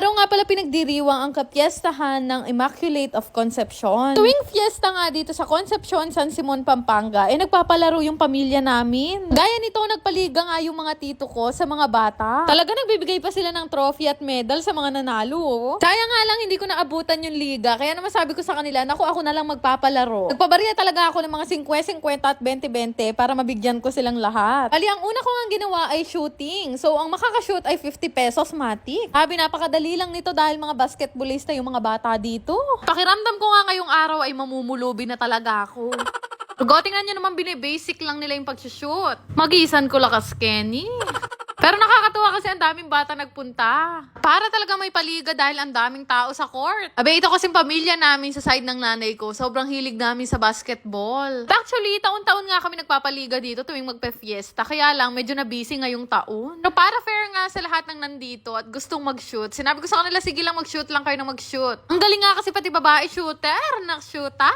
araw nga pala pinagdiriwang ang kapiestahan ng Immaculate of Conception. Tuwing fiesta nga dito sa Concepcion, San Simon, Pampanga, nagpapalaro yung pamilya namin. Gaya nito, nagpaliga nga yung mga tito ko sa mga bata. Talaga nagbibigay pa sila ng trophy at medal sa mga nanalo. Sayang nga lang hindi ko naabutan yung liga, kaya naman sabi ko sa kanila, naku, ako na lang magpapalaro. Nagpabarya talaga ako ng mga 50-50 at 20-20 para mabigyan ko silang lahat. Ali, ang una ko nga ginawa ay shooting. So, ang makakashoot ay 50 pesos matik. Sabi, napakadali lang nito dahil mga basketballista yung mga bata dito. Pakiramdam ko nga ngayong araw ay mamumulubi na talaga ako. Tingnan nyo naman, binibasic lang nila yung pag-shoot. Mag-iisan ko lakas, Kenny. Pero nakakatuwa kasi ang daming bata nagpunta. Para talaga may paliga dahil ang daming tao sa court. Abe, ito kasing pamilya namin sa side ng nanay ko. Sobrang hilig namin sa basketball. Actually, taon-taon nga kami nagpapaliga dito tuwing magpe-fiesta. Kaya lang, medyo na busy ngayong taon. Pero para fair nga sa lahat ng nandito at gustong mag-shoot, sinabi ko sa kanila, sige lang mag-shoot lang kayo na mag-shoot. Ang galing nga kasi pati babae shooter, nak-shoota.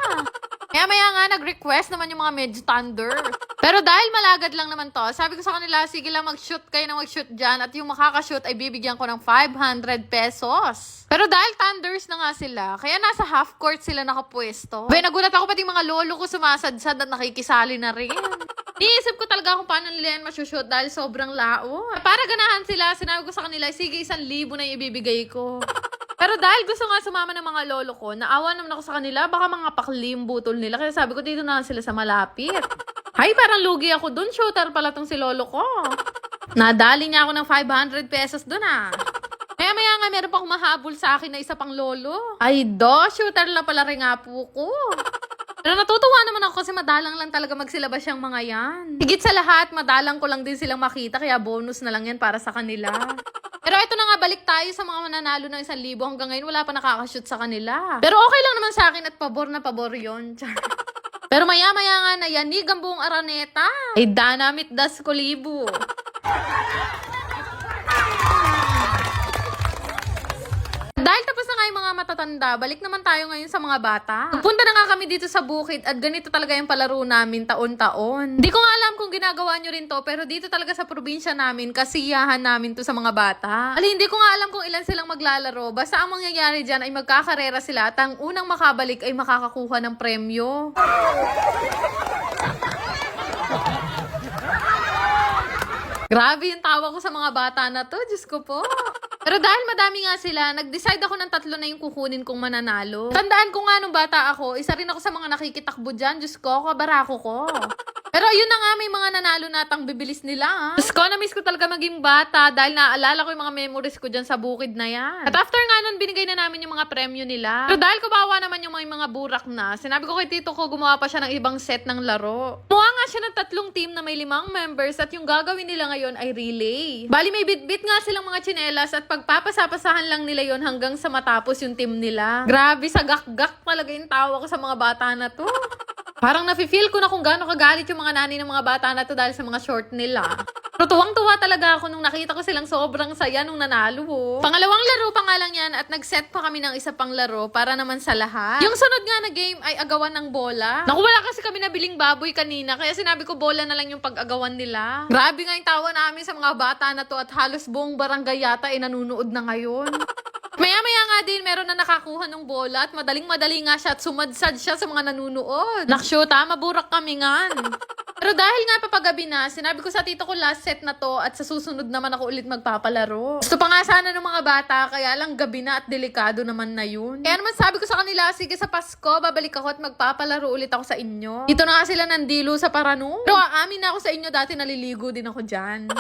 Maya nga nag-request naman yung mga medyo thunder. Pero dahil malagad lang naman to, sabi ko sa kanila, sige lang mag-shoot kayo na mag-shoot dyan at yung makakashoot ay bibigyan ko ng 500 pesos. Pero dahil thunders na nga sila, kaya nasa half court sila nakapwesto. Nagulat ako pati mga lolo ko sumasadsad at nakikisali na rin. Iisip ko talaga kung paano nila yan masushoot dahil sobrang lao. Para ganahan sila, sinabi ko sa kanila, sige 1,000 na ibibigay ko. Pero dahil gusto nga sumama ng mga lolo ko, naawa naman ako sa kanila, baka mga paklim butol nila. Kaya sabi ko, dito na sila sa malapit. Hay, parang lugi ako dun. Shooter pala tong si lolo ko. Nadali niya ako ng 500 pesos dun Maya nga, meron pa akong mahabol sa akin na isa pang lolo. Ay, shooter na pala rin nga po ko. Pero natutuwa naman ako kasi madalang lang talaga magsilabas yung mga yan. Higit sa lahat, madalang ko lang din silang makita, kaya bonus na lang yan para sa kanila. Pero ito na nga, balik tayo sa mga mananalo ng 1,000. Hanggang ngayon, wala pa nakakashoot sa kanila. Pero okay lang naman sa akin at pabor na pabor yun. Pero maya-maya nga na yanig ang buong Araneta. Ay, danamit das kulibo. Dahil tapos na nga yung mga matatanda, balik naman tayo ngayon sa mga bata. Punta na nga kami dito sa bukid at ganito talaga yung palaro namin taon-taon. Di ko nga alam kung ginagawa nyo rin to, pero dito talaga sa probinsya namin, kasiyahan namin to sa mga bata. Hindi ko nga alam kung ilan silang maglalaro. Basta ang mangyayari dyan ay magkakarera sila at ang unang makabalik ay makakakuha ng premyo. Grabe yung tawa ko sa mga bata na to, Diyos ko po. Pero dahil madami nga sila, nag-decide ako ng 3 na yung kukunin kong mananalo. Tandaan ko nga nung bata ako, isa rin ako sa mga nakikitakbo dyan. Diyos ko, kabarako ko. Pero yun na nga, may mga nanalo natang bibilis nila. Diyos ko, na-miss ko talaga maging bata dahil naaalala ko yung mga memories ko dyan sa bukid na yan. At after nga nun, binigay na namin yung mga premyo nila. Pero dahil kawawa naman yung mga burak na, sinabi ko kay tito ko, gumawa pa siya ng ibang set ng laro. Gumawa nga siya ng 3 team na may 5 members at yung gagawin nila ngayon ay relay. Bali, may bit-bit nga silang mga tsinelas at pagpapasapasahan lang nila yon hanggang sa matapos yung team nila. Grabe, sa gak-gak talaga yung tawa ko sa mga bata na to. Parang nafe-feel ko na kung gaano kagalit yung mga nanay ng mga bata na to dahil sa mga short nila. Pero tuwang-tuwa talaga ako nung nakita ko silang sobrang saya nung nanalo. Pangalawang laro pa nga lang yan at nag-set pa kami ng isa pang laro para naman sa lahat. Yung sunod nga na game ay agawan ng bola. Naku, wala kasi kami nabiling baboy kanina kaya sinabi ko bola na lang yung pag-agawan nila. Grabe nga yung tawa namin sa mga bata na to at halos buong barangay yata ay nanunood na ngayon. Maya-maya nga din, meron na nakakuha ng bola at madaling-madali nga siya at sumadsad siya sa mga nanunood. Naksyota, maburak kami nga. Pero dahil nga papagabi na, sinabi ko sa tito ko last set na to at sa susunod naman ako ulit magpapalaro. Gusto pa nga sana ng mga bata, kaya lang gabi na at delikado naman na yun. Kaya naman sabi ko sa kanila, sige sa Pasko, babalik ako at magpapalaro ulit ako sa inyo. Dito na nga sila nandilo sa Paranu. Pero aamin na ako sa inyo, dati naliligo din ako dyan.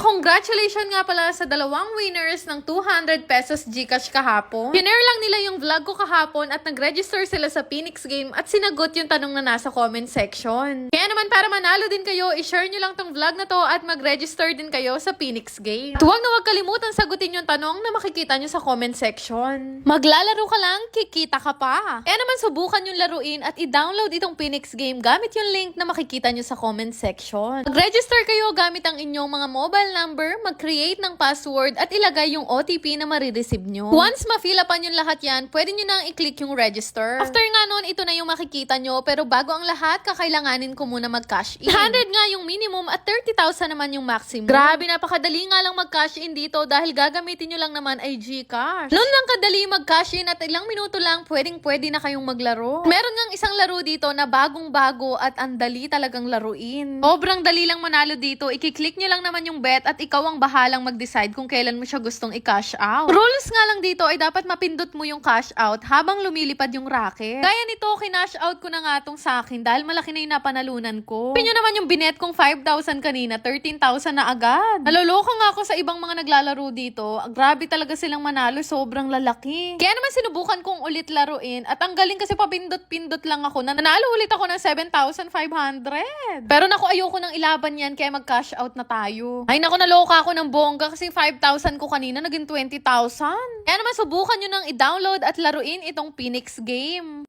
Congratulations nga pala sa 2 winners ng 200 pesos GCash kahapon. Pinare lang nila yung vlog ko kahapon at nag-register sila sa Phoenix Game at sinagot yung tanong na nasa comment section. Kaya naman para manalo din kayo, i-share nyo lang tong vlog na to at mag-register din kayo sa Phoenix Game. At huwag na huwag kalimutan sagutin yung tanong na makikita nyo sa comment section. Maglalaro ka lang, kikita ka pa. Kaya naman subukan yung laruin at i-download itong Phoenix Game gamit yung link na makikita nyo sa comment section. Mag-register kayo gamit ang inyong mga mobile mobile number, mag-create ng password, at ilagay yung OTP na marireceive nyo. Once ma-fill upan yung lahat yan, pwede nyo nang i-click yung register. After nga nun, ito na yung makikita nyo, pero bago ang lahat, kakailanganin ko muna mag-cash in. 100 nga yung minimum at 30,000 naman yung maximum. Grabe, napakadali nga lang mag-cash in dito dahil gagamitin nyo lang naman ay GCash. Noon lang kadali mag-cash in at ilang minuto lang, pwede na kayong maglaro. Meron ngang isang laro dito na bagong-bago at ang dali talagang laruin. Sobrang dali lang manalo dito. Ikiklik nyo lang naman yung bet at ikaw ang bahalang mag-decide kung kailan mo siya gustong i-cash out. Rules nga lang dito ay dapat mapindot mo yung cash out habang lumilipad yung racket. Kaya nito, kinash out ko na nga tong sa akin dahil malaki na yung napanalunan ko. Pinyo naman yung binet kong 5,000 kanina, 13,000 na agad. Naloloka nga ako sa ibang mga naglalaro dito. Grabe talaga silang manalo, sobrang lalaki. Kaya naman sinubukan kong ulit laruin at ang galing kasi papindot-pindot lang ako. Nanalo ulit ako ng 7,500. Pero naku, ayoko nang ilaban yan kaya mag-cash out na tayo. Ay naku, naloka ako ng bongga kasi 5,000 ko kanina naging 20,000. Kaya naman subukan nyo nang i-download at laruin itong Phoenix game.